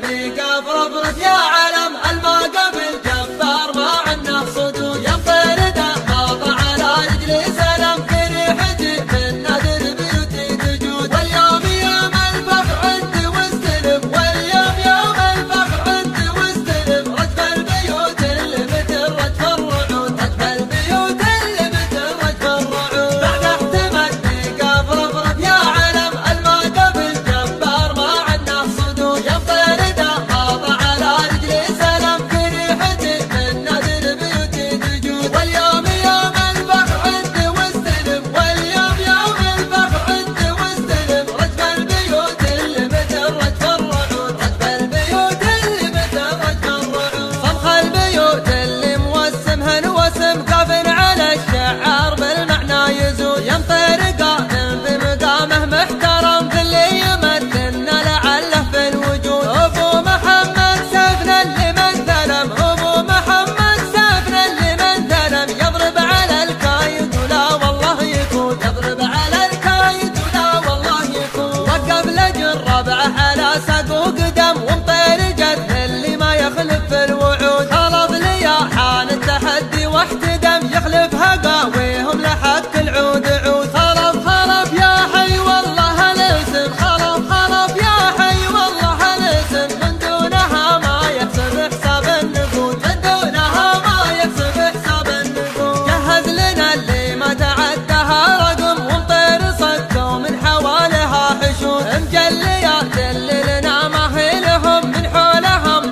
الدقاف رفرف يا علم الموقف الجبار ما عنه صدود ينطر دماغ على رجلي سلم بريحتي من نذر بيوتي تجود واليوم يوم الفخر عندي واستلم واليوم يوم الفخر عندي واستلم رجف البيوت اللي مثل رجف الرعود رجف البيوت اللي مثل رجف الرعود بعد احتمى الدقاف رفرف يا علم الموقف الجبار ما عنه صدود ينطر دماغ على رجلي سلم بريحتي من نذر بيوتي تجود واليوم يوم الفخر عندي واستلم واليوم يوم الفخر عندي واستلم رجف البيوت اللي مثل رجف الرعود رجف البيوت اللي مثل رجف الرعود صمخ البيوت اللي موسمها نوسم قاف على الشعار بالمعنى يزود ينطر قائم بمقامه محترم في اللي يمثلنا لعله في الوجود ابو محمد سيفنا اللي من ثلم ابو محمد سيفنا اللي من ثلم يضرب على الكايد ولا والله يكون يضرب على الكايد ولا والله يكون وقف لجل ربعه على ساق وقدم ومطير جد اللي ما يخلف في الوعود خلط لي حان التحدي واحتدم يخلفها قاويهم لحق العود عود خلف خلف يا حي والله الاسم خلف خلف يا حي والله الاسم من دونها ما يحسب حساب النقود من دونها ما يحسب حساب النقود جهز لنا اللي ما تعدها رقم ومطير صدوا من حوالها حشود مجليات اللي لنا ما هي لهم من حولهم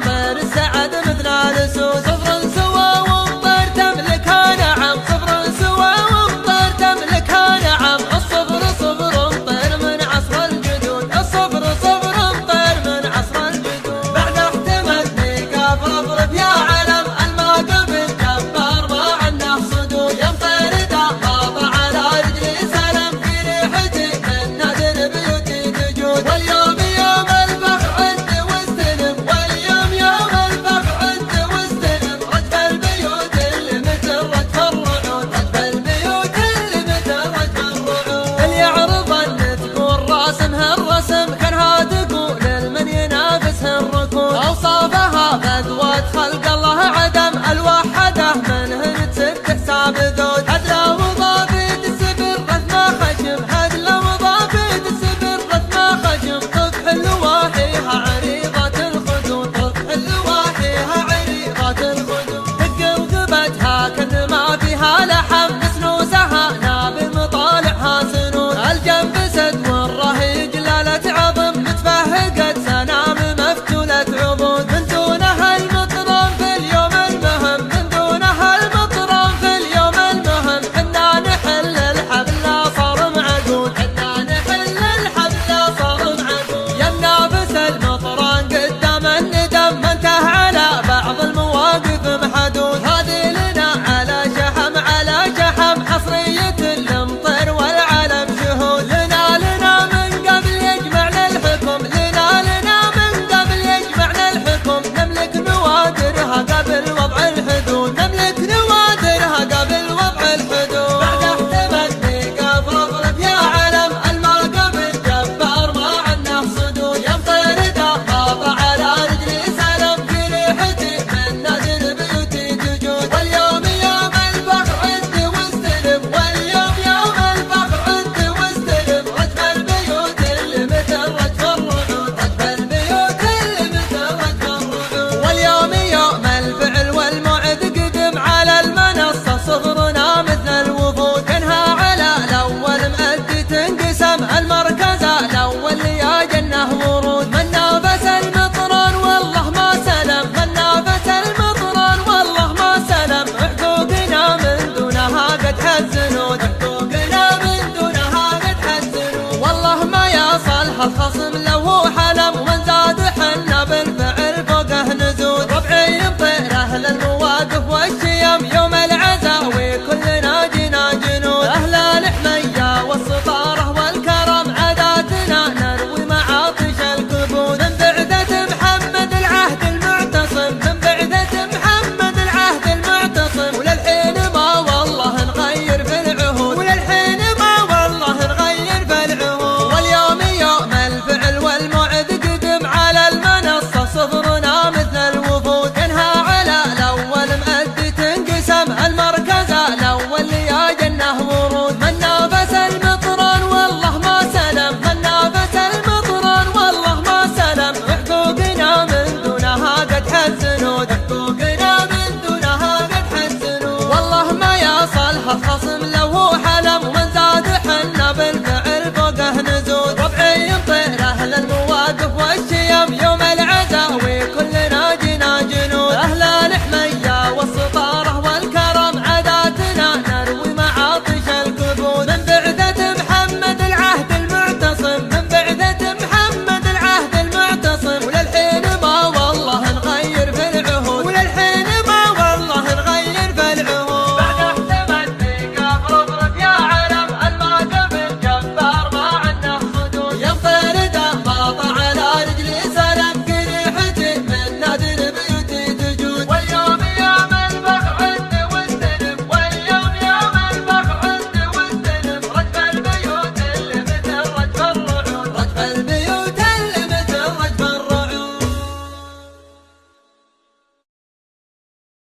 خصم